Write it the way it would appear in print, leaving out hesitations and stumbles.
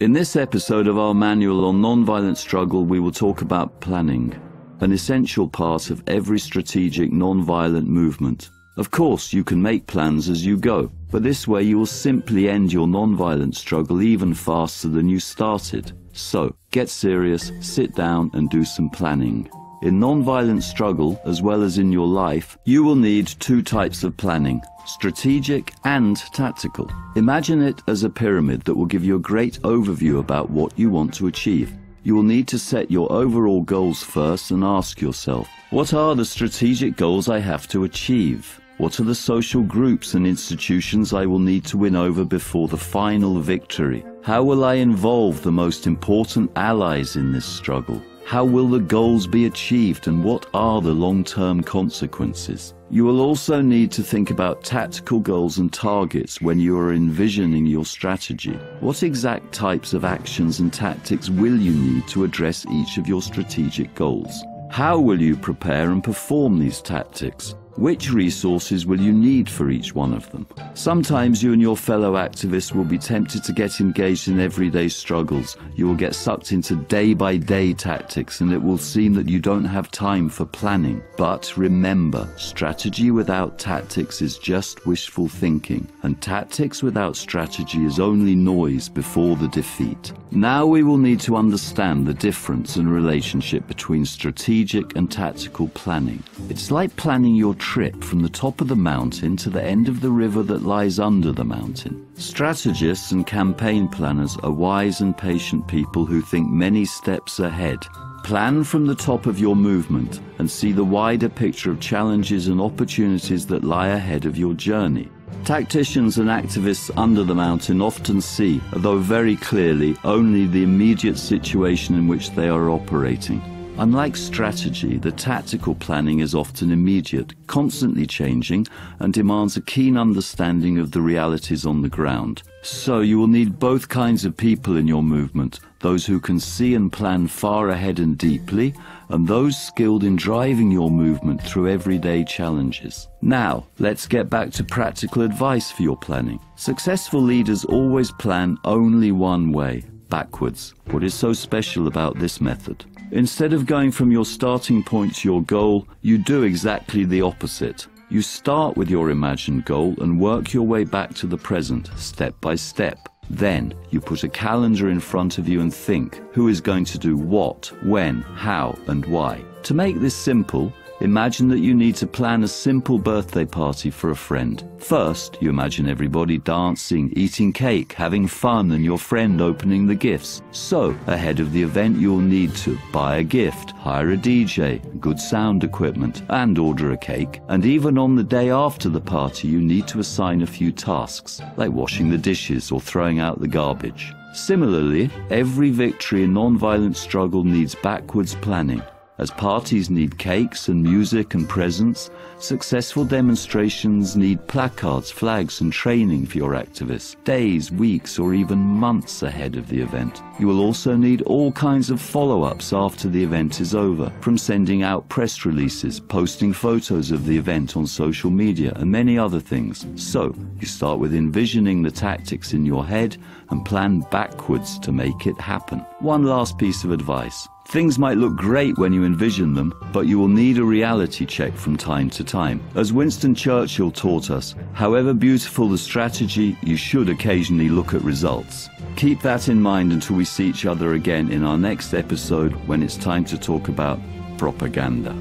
In this episode of our manual on nonviolent struggle, we will talk about planning, an essential part of every strategic nonviolent movement. Of course, you can make plans as you go, but this way you will simply end your nonviolent struggle even faster than you started. So, get serious, sit down and do some planning. In nonviolent struggle, as well as in your life, you will need two types of planning: strategic and tactical. Imagine it as a pyramid that will give you a great overview about what you want to achieve. You will need to set your overall goals first and ask yourself, what are the strategic goals I have to achieve? What are the social groups and institutions I will need to win over before the final victory? How will I involve the most important allies in this struggle? How will the goals be achieved and what are the long-term consequences? You will also need to think about tactical goals and targets when you are envisioning your strategy. What exact types of actions and tactics will you need to address each of your strategic goals? How will you prepare and perform these tactics? Which resources will you need for each one of them? Sometimes you and your fellow activists will be tempted to get engaged in everyday struggles. You will get sucked into day-by-day tactics and it will seem that you don't have time for planning. But remember, strategy without tactics is just wishful thinking, and tactics without strategy is only noise before the defeat. Now we will need to understand the difference and relationship between strategic and tactical planning. It's like planning your trip from the top of the mountain to the end of the river that lies under the mountain. Strategists and campaign planners are wise and patient people who think many steps ahead. Plan from the top of your movement and see the wider picture of challenges and opportunities that lie ahead of your journey. Tacticians and activists under the mountain often see, though very clearly, only the immediate situation in which they are operating. Unlike strategy, the tactical planning is often immediate, constantly changing, and demands a keen understanding of the realities on the ground. So you will need both kinds of people in your movement, those who can see and plan far ahead and deeply, and those skilled in driving your movement through everyday challenges. Now, let's get back to practical advice for your planning. Successful leaders always plan only one way, backwards. What is so special about this method? Instead of going from your starting point to your goal, you do exactly the opposite. You start with your imagined goal and work your way back to the present, step by step. Then, you put a calendar in front of you and think, who is going to do what, when, how, and why? To make this simple, imagine that you need to plan a simple birthday party for a friend. First, you imagine everybody dancing, eating cake, having fun, and your friend opening the gifts. So, ahead of the event, you'll need to buy a gift, hire a DJ, good sound equipment, and order a cake. And even on the day after the party, you need to assign a few tasks, like washing the dishes or throwing out the garbage. Similarly, every victory in nonviolent struggle needs backwards planning. As parties need cakes and music and presents, successful demonstrations need placards, flags and training for your activists, days, weeks or even months ahead of the event. You will also need all kinds of follow-ups after the event is over, from sending out press releases, posting photos of the event on social media and many other things. So, you start with envisioning the tactics in your head and plan backwards to make it happen. One last piece of advice. Things might look great when you envision them, but you will need a reality check from time to time. As Winston Churchill taught us, however beautiful the strategy, you should occasionally look at results. Keep that in mind until we see each other again in our next episode when it's time to talk about propaganda.